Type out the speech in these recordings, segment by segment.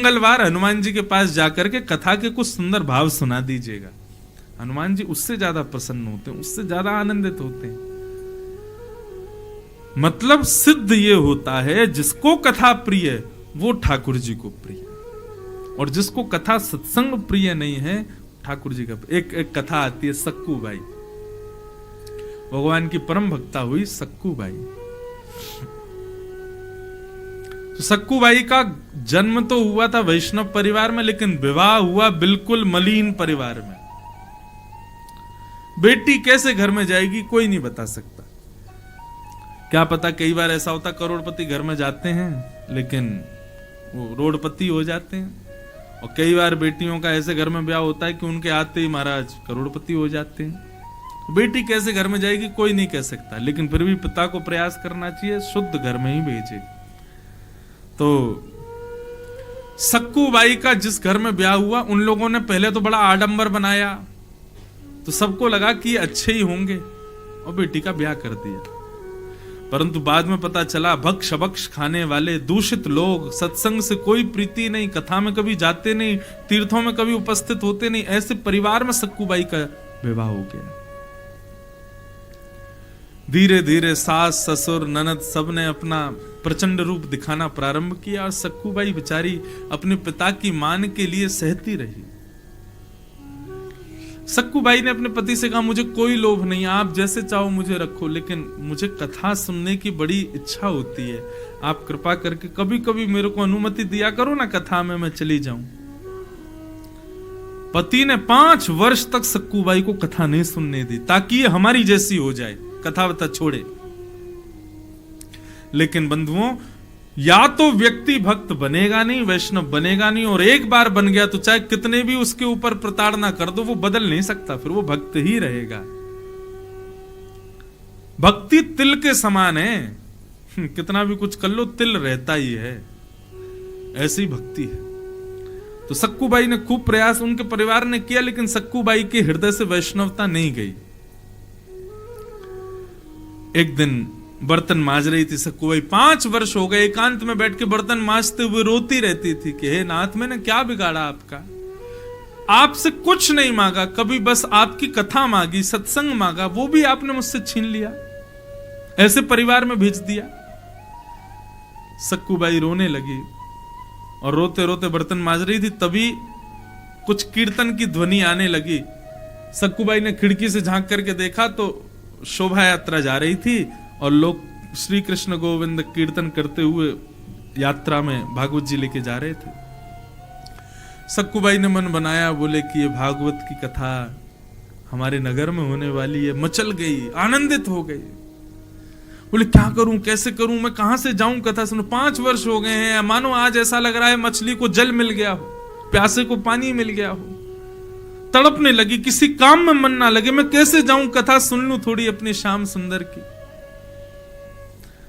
मंगलवार हनुमान जी के पास जाकर के कथा के कुछ सुंदर भाव सुना दीजिएगा। हनुमान जी उससे ज्यादा प्रसन्न होते हैं, उससे ज्यादा आनंदित होते हैं। मतलब सिद्ध ये होता है जिसको कथा प्रिय वो ठाकुर जी को प्रिय, और जिसको कथा सत्संग प्रिय नहीं है ठाकुर जी का। एक कथा आती है सक्कू बाई, भगवान की परम भक्ता हुई सक्कू बाई। तो सक्कू बाई का जन्म तो हुआ था वैष्णव परिवार में, लेकिन विवाह हुआ बिल्कुल मलिन परिवार में। बेटी कैसे घर में जाएगी कोई नहीं बता सकता। क्या पता, कई बार ऐसा होता करोड़पति घर में जाते हैं लेकिन वो रोडपति हो जाते हैं, और कई बार बेटियों का ऐसे घर में ब्याह होता है कि उनके आते ही महाराज करोड़पति हो जाते हैं। बेटी कैसे घर में जाएगी कोई नहीं कह सकता, लेकिन फिर भी पिता को प्रयास करना चाहिए शुद्ध घर में ही भेजे। तो सक्कू बाई का जिस घर में ब्याह हुआ, उन लोगों ने पहले तो बड़ा आडंबर बनाया, तो सबको लगा कि ये अच्छे ही होंगे, और बेटी का ब्याह कर दिया। परंतु बाद में पता चला भक्ष भक्ष खाने वाले दूषित लोग, सत्संग से कोई प्रीति नहीं, कथा में कभी जाते नहीं, तीर्थों में कभी उपस्थित होते नहीं, ऐसे परिवार में सक्कू बाई का विवाह हो गया। धीरे धीरे सास ससुर ननद सबने अपना प्रचंड रूप दिखाना प्रारंभ किया, और सक्कू बाई बेचारी अपने पिता की मान के लिए सहती रही। सक्कू बाई ने अपने पति से कहा, मुझे कोई लोभ नहीं, आप जैसे चाहो मुझे रखो, लेकिन मुझे कथा सुनने की बड़ी इच्छा होती है, आप कृपा करके कभी कभी मेरे को अनुमति दिया करो ना कथा में, मैं चली जाऊं। पति ने 5 वर्ष तक सक्कू बाई को कथा नहीं सुनने दी, ताकि ये हमारी जैसी हो जाए, कथा बता छोड़े। लेकिन बंधुओं, या तो व्यक्ति भक्त बनेगा नहीं, वैष्णव बनेगा नहीं, और एक बार बन गया तो चाहे कितने भी उसके ऊपर प्रताड़ना कर दो वो बदल नहीं सकता, फिर वो भक्त ही रहेगा। भक्ति तिल के समान है, कितना भी कुछ कर लो तिल रहता ही है, ऐसी भक्ति है। तो सक्कू बाई ने खूब प्रयास उनके परिवार ने किया, लेकिन सक्कू बाई के हृदय से वैष्णवता नहीं गई। एक दिन बर्तन मांज रही थी सक्कू बाई, 5 वर्ष हो गए एकांत में बैठ के बर्तन मांजते हुए रोती रहती थी कि हे नाथ, मैंने क्या बिगाड़ा आपका, आपसे कुछ नहीं मांगा, कभी बस आपकी कथा मांगी, सत्संग मांगा, वो भी आपने मुझसे छीन लिया, ऐसे परिवार में भेज दिया। सक्कू बाई रोने लगी, और रोते रोते बर्तन मांज रही थी, तभी कुछ कीर्तन की ध्वनि आने लगी। सक्कू बाई ने खिड़की से झांक करके देखा तो शोभा यात्रा जा रही थी, और लोग श्री कृष्ण गोविंद कीर्तन करते हुए यात्रा में भागवत जी लेके जा रहे थे। सक्कू बाई ने मन बनाया, बोले कि ये भागवत की कथा हमारे नगर में होने वाली है, मचल गई, आनंदित हो गई। बोले क्या करूं, कैसे करूं, मैं कहां से जाऊं कथा सुनो, 5 वर्ष हो गए हैं, मानो आज ऐसा लग रहा है मछली को जल मिल गया हो, प्यासे को पानी मिल गया हो, तड़पने लगी, किसी काम में मन ना लगे, मैं कैसे जाऊं कथा सुन लूं थोड़ी अपनी श्याम सुंदर की।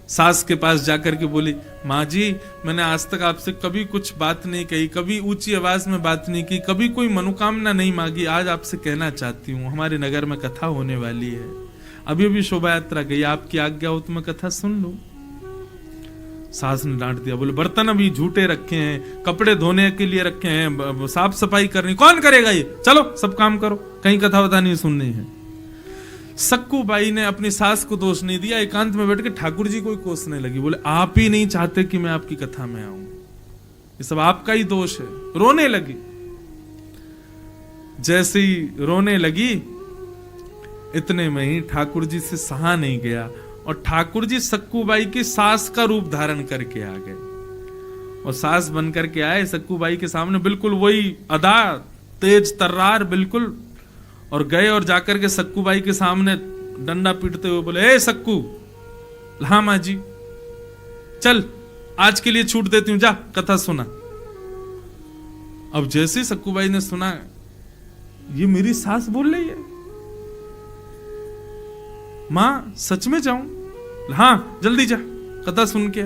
सास के पास जाकर के बोली, माँ जी मैंने आज तक आपसे कभी कुछ बात नहीं कही, कभी ऊंची आवाज में बात नहीं की, कभी कोई मनोकामना नहीं मांगी, आज आपसे कहना चाहती हूँ, हमारे नगर में कथा होने वाली है, अभी अभी शोभा यात्रा गई, आपकी आज्ञा हो तो मैं कथा सुन लूं। सास ने डांट दिया, बोले बर्तन अभी झूठे रखे हैं, कपड़े धोने के लिए रखे हैं, साफ सफाई करनी कौन करेगा, ये चलो सब काम करो, कहीं कथा वथा नहीं सुननी है। सक्कू बाई ने अपनी सास को दोष नहीं दिया, एकांत में बैठ के ठाकुर जी को ही कोसने लगी, बोले आप ही नहीं चाहते कि मैं आपकी कथा में आऊं, ये सब आपका ही दोष है। रोने लगी, जैसे ही रोने लगी इतने में ही ठाकुर जी से सहा नहीं गया, और ठाकुर जी सक्कू बाई की सास का रूप धारण करके आ गए, और सास बन करके आए सक्कू बाई के सामने, बिल्कुल वही अदा, तेज तर्रार बिल्कुल, और गए और जाकर के सक्कू बाई के सामने डंडा पीटते हुए बोले, ए सक्कू, हाँ माँ जी चल आज के लिए छूट देती हूं, जा कथा सुना। अब जैसे सक्कू बाई ने सुना ये मेरी सास बोल रही है, मां सच में जाऊं, हाँ जल्दी जा कथा सुन के,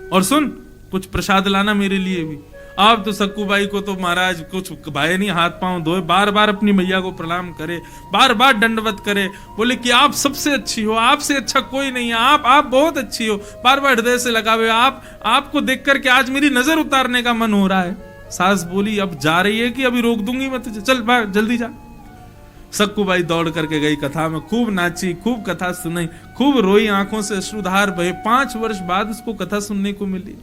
और सुन कुछ प्रसाद लाना मेरे लिए भी। अब तो सक्कू बाई को तो महाराज कुछ भाई नहीं, हाथ पांव धोए, बार बार अपनी मैया को प्रणाम करे, बार बार दंडवत करे, बोले कि आप सबसे अच्छी हो, आपसे अच्छा कोई नहीं है, आप बहुत अच्छी हो, बार बार हृदय से लगावे, आपको देख करके आज मेरी नजर उतारने का मन हो रहा है। सास बोली अब जा रही है कि अभी रोक दूंगी मैं तुझे, चल भाग जल्दी जा। सक्कूबाई दौड़ करके गई कथा में, खूब नाची, खूब कथा सुनाई, खूब रोई, आंखों से अश्रुधार बहे। 5 वर्ष बाद उसको कथा सुनने को मिली।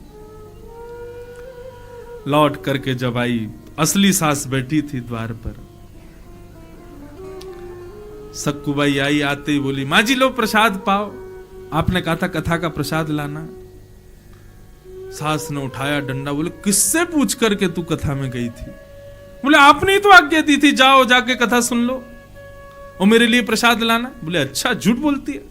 लौट करके जब आई, असली सास बैठी थी द्वार पर। सक्कूबाई आई, आते ही बोली माँ जी लो प्रसाद पाओ, आपने कहा था कथा का प्रसाद लाना। सास ने उठाया डंडा, बोले किससे पूछ करके तू कथा में गई थी? बोले आपने ही तो आज्ञा दी थी, जाओ जाके कथा सुन लो और मेरे लिए प्रसाद लाना। बोले अच्छा, झूठ बोलती है,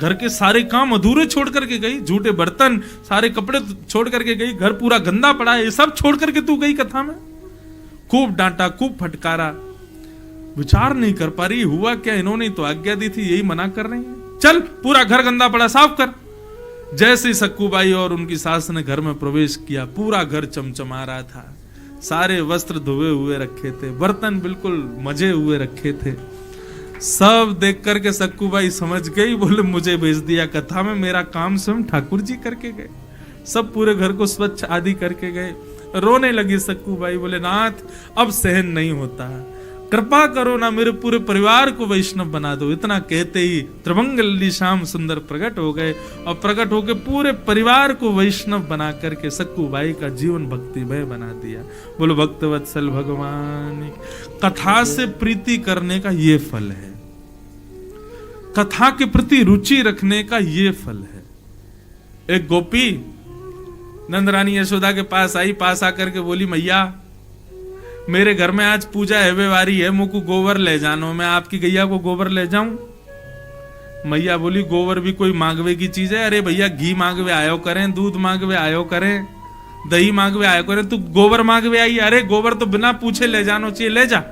घर के सारे काम अधूरे छोड़ करके गई, झूठे बर्तन, सारे कपड़े छोड़ करके गई, घर पूरा गंदा पड़ा है, ये सब छोड़ करके तू गई कथा में। खूब डांटा, खूब फटकारा, विचार नहीं कर पा रही हुआ क्या, इन्होंने तो आज्ञा दी थी, यही मना कर रही है, चल पूरा घर गंदा पड़ा साफ कर। जैसे ही सक्कूबाई और उनकी सास ने घर में प्रवेश किया, पूरा घर चमचमा रहा था, सारे वस्त्र धुए हुए रखे थे, बर्तन बिल्कुल मजे हुए रखे थे। सब देख करके सक्कूबाई समझ गई, बोले मुझे भेज दिया कथा में, मेरा काम स्वयं ठाकुर जी करके गए। सब पूरे घर को स्वच्छ आदि करके गए। रोने लगी सक्कूबाई, बोले नाथ अब सहन नहीं होता, कृपा करो ना, मेरे पूरे परिवार को वैष्णव बना दो। इतना कहते ही त्रिभंग लल्ली श्याम सुंदर प्रकट हो गए और प्रकट होकर पूरे परिवार को वैष्णव बना करके सक्कूबाई का जीवन भक्तिमय बना दिया। बोलो भक्तवत्सल भगवान। कथा से प्रीति करने का ये फल है, कथा के प्रति रुचि रखने का ये फल है। एक गोपी नंदरानी यशोदा के पास आई, पास आकर के बोली मैया मेरे घर में आज पूजा हेवेवारी है, मुझको गोबर ले जानो, मैं आपकी गैया को गोबर ले जाऊं। मैया बोली गोबर भी कोई मांगवे की चीज है? अरे भैया घी मांगवे आयो करें, दूध मांगवे आयो करें, दही मांगवे आयो करें, तू गोबर मांगवे आई? अरे गोबर तो बिना पूछे ले जानो चाहिए, ले जा।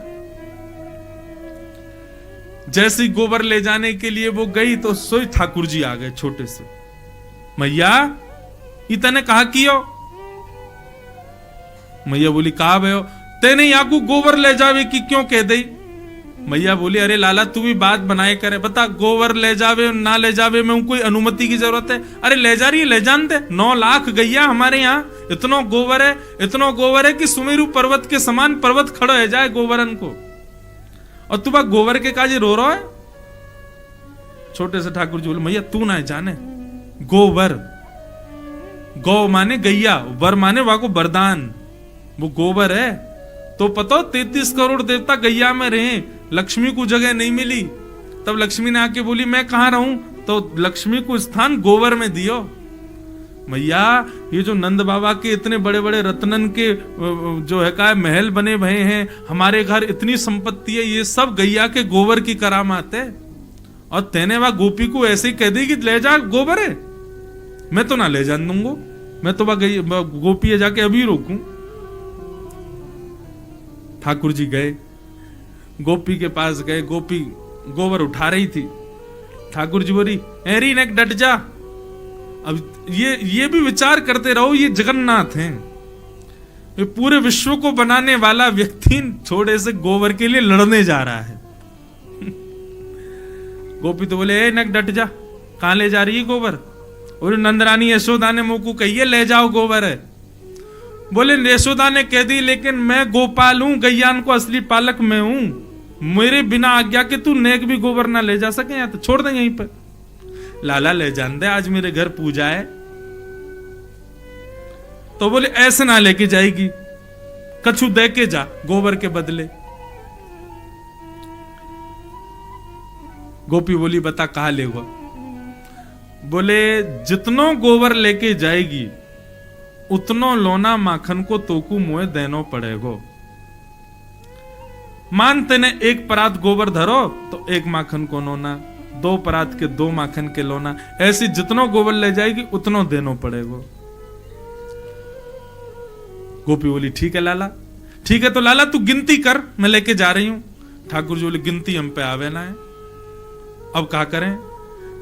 जैसे गोबर ले जाने के लिए वो गई तो सोई ठाकुर जी आ गए छोटे से। मैया इतने कहा कियो? मैया बोली कहा भयो तेने याकू गोबर ले जावे की क्यों कह दई? मैया बोली अरे लाला तू भी बात बनाए करे, बता गोबर ले जावे ना ले जावे में कोई अनुमति की जरूरत है? अरे ले जा रही है, ले जान दे। 9 लाख गैया हमारे यहाँ, इतना गोबर है, इतना गोबर है कि सुमेरु पर्वत के समान पर्वत खड़ा है जाए गोबरन को, और तू बा गोबर के काजे रो रहा है? छोटे से ठाकुर जी बोले मैया तू ना जाने, गोबर, गौ माने गैया, वर माने वाको वरदान, वो गोबर है तो पता 33 करोड़ देवता गैया में रहे, लक्ष्मी को जगह नहीं मिली, तब लक्ष्मी ने आके बोली मैं कहां रहूं, तो लक्ष्मी को स्थान गोबर में दियो। मैया ये जो नंद बाबा के इतने बड़े बड़े रत्नन के जो है का महल बने भए हैं, हमारे घर इतनी संपत्ति है, ये सब गैया के गोबर की करामात है, और तेने वह गोपी को ऐसे ही कह दी कि ले जा गोबर है? मैं तो ना ले जान दूंगा, मैं तो वह गोपी जाके अभी रोकूं। ठाकुर जी गए, गोपी के पास गए, गोपी गोबर उठा रही थी। ठाकुर जी बोली एरी नेक डट जा। अब ये भी विचार करते रहो, ये जगन्नाथ हैं, ये पूरे विश्व को बनाने वाला व्यक्ति थोड़े से गोबर के लिए लड़ने जा रहा है। गोपी तो बोले ए नेक डट जा, कहां ले जा रही है गोबर? और नंदरानी यशोदा ने मुंह को कहिए ले जाओ गोबर है। बोले यशोदा ने कह दी लेकिन मैं गोपाल हूं, गैयान को असली पालक मैं हूं, मेरे बिना आज्ञा के तू नेक भी गोबर ना ले जा सके, या तो छोड़ दे यहीं पर। लाला ले जान दे, आज मेरे घर पूजा है। तो बोले ऐसे ना लेके जाएगी, कछु दे के जा गोबर के बदले। गोपी बोली बता कहां लेगा? बोले जितनो गोबर लेके जाएगी उतनो लोना माखन को तोकू मुए देनो पड़ेगो। मान तेने 1 परात गोबर धरो तो 1 माखन को लोना, 2 परात के 2 माखन के लोना, ऐसी जितनो गोबर ले जाएगी उतनो देनो पड़ेगो। गोपी बोली ठीक है लाला, ठीक है तो लाला तू गिनती कर, मैं लेके जा रही हूं। ठाकुर जी बोले गिनती हम पे आवे ना है, अब क्या करें?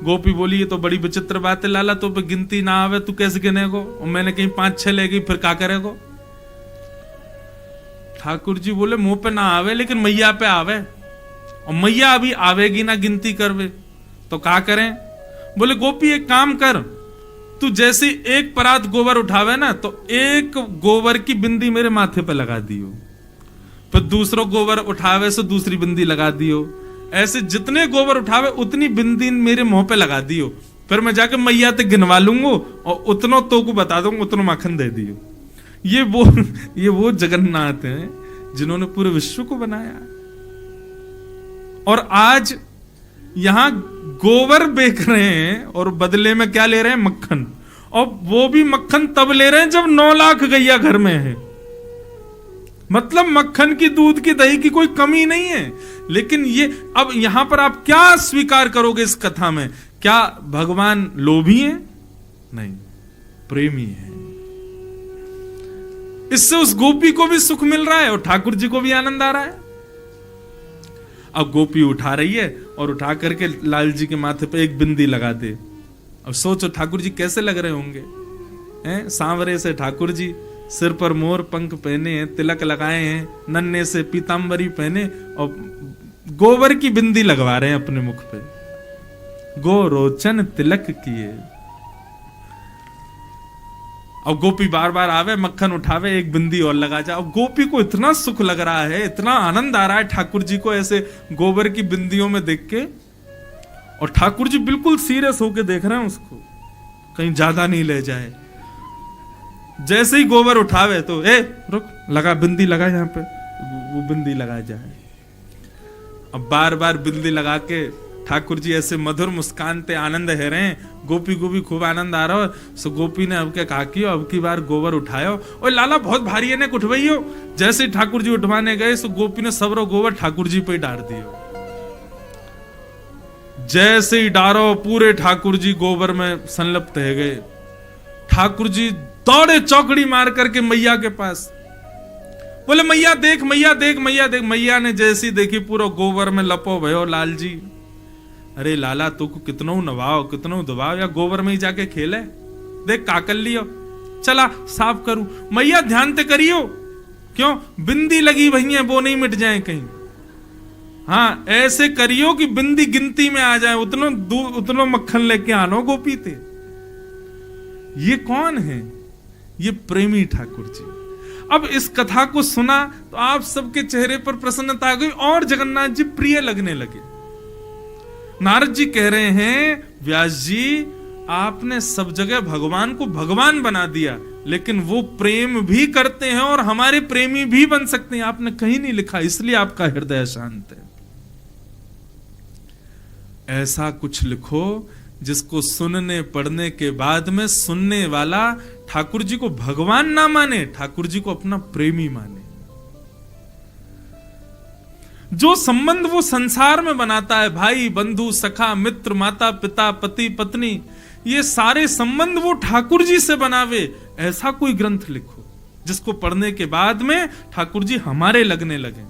गोपी बोली ये तो बड़ी विचित्र बात है लाला, तो पे गिनती ना आवे तू कैसे गिनेगो? और मैंने कहीं 5-6 ले गई फिर क्या करेगो? ठाकुर जी बोले मुंह पे ना आवे लेकिन मैया पे आवे, और मैया अभी आवेगी ना गिनती करवे, तो क्या करें? बोले गोपी एक काम कर, तू जैसी एक परात गोबर उठावे ना, तो एक गोबर की बिंदी मेरे माथे पे लगा दियो, फिर दूसरो गोबर उठावे सो दूसरी बिंदी लगा दियो, ऐसे जितने गोबर उठावे उतनी बिंदी मेरे मुंह पे लगा दियो, फिर मैं जाके मैया ते गिनवा लूंगा और उतनो तो को बता दूंगा, उतनो माखन दे दियो। ये वो जगन्नाथ हैं जिन्होंने पूरे विश्व को बनाया। और आज यहां गोबर बेच रहे हैं और बदले में क्या ले रहे हैं? मक्खन। और वो भी मक्खन तब ले रहे हैं जब 9 लाख गैया घर में है। मतलब मक्खन की, दूध की, दही की कोई कमी नहीं है। लेकिन ये अब यहां पर आप क्या स्वीकार करोगे इस कथा में? क्या भगवान लोभी है? नहीं, प्रेमी है। इससे उस गोपी को भी सुख मिल रहा है और ठाकुर जी को भी आनंद आ रहा है। अब गोपी उठा रही है और उठा करके लाल जी के माथे पे एक बिंदी लगा दे। अब सोचो ठाकुर जी कैसे लग रहे होंगे, हैं? सांवरे से ठाकुर जी, सिर पर मोर पंख पहने हैं, तिलक लगाए हैं, नन्हे से पीतांबरी पहने और गोबर की बिंदी लगवा रहे हैं अपने मुख पे। गो रोचन तिलक किए। अब गोपी बार बार आवे, मक्खन उठावे, एक बिंदी और लगा जाए। अब गोपी को इतना सुख लग रहा है, इतना आनंद आ रहा है ठाकुर जी को ऐसे गोबर की बिंदियों में देख के। और ठाकुर जी बिल्कुल सीरियस होके देख रहे हैं उसको, कहीं ज्यादा नहीं ले जाए। जैसे ही गोबर उठावे तो रुक, लगा बिंदी लगा यहाँ पे, वो बिंदी लगा जाए। अब बार बार बिंदी लगा के ठाकुर जी ऐसे मधुर मुस्कान ते आनंद है रहे हैं। गोपी को भी खूब आनंद आ रहा हो। सो गोपी ने अब क्या कहा कि अब की बार गोबर उठायो, और लाला बहुत भारी है ने उठवाइयो। जैसे ठाकुर जी उठवाने गए सो गोपी ने सबरो गोबर ठाकुर जी पे ही डाल दियो। जैसे ही डारो पूरे ठाकुर जी गोबर में संलिप्त है गए। ठाकुर जी दौड़े चौकड़ी मार करके मैया के पास, बोले मैया देख, मैया देख, मैया देख। मैया ने जैसी देखी पूरा गोबर में लपो भयो लाल जी। अरे लाला तू को कितनो नवाओ, कितनो दबाओ, या गोबर में ही जाके खेले, देख काकल लियो, चला साफ करूं। मैया ध्यान ते करियो, क्यों बिंदी लगी भैया वो नहीं मिट जाए कहीं। हाँ ऐसे करियो कि बिंदी गिनती में आ जाए, उतनो मक्खन लेके आनो गोपी ते। ये कौन है? ये प्रेमी ठाकुर जी। अब इस कथा को सुना तो आप सबके चेहरे पर प्रसन्नता आ गई और जगन्नाथ जी प्रिय लगने लगे। नारद जी कह रहे हैं, व्यास जी आपने सब जगह भगवान को भगवान बना दिया, लेकिन वो प्रेम भी करते हैं और हमारे प्रेमी भी बन सकते हैं। आपने कहीं नहीं लिखा, इसलिए आपका हृदय शांत है। ऐसा कुछ लिखो जिसको सुनने पढ़ने के बाद में सुनने वाला ठाकुर जी को भगवान ना माने, ठाकुर जी को अपना प्रेमी माने। जो संबंध वो संसार में बनाता है, भाई बंधु सखा मित्र माता पिता पति पत्नी, ये सारे संबंध वो ठाकुर जी से बनावे। ऐसा कोई ग्रंथ लिखो जिसको पढ़ने के बाद में ठाकुर जी हमारे लगने लगे।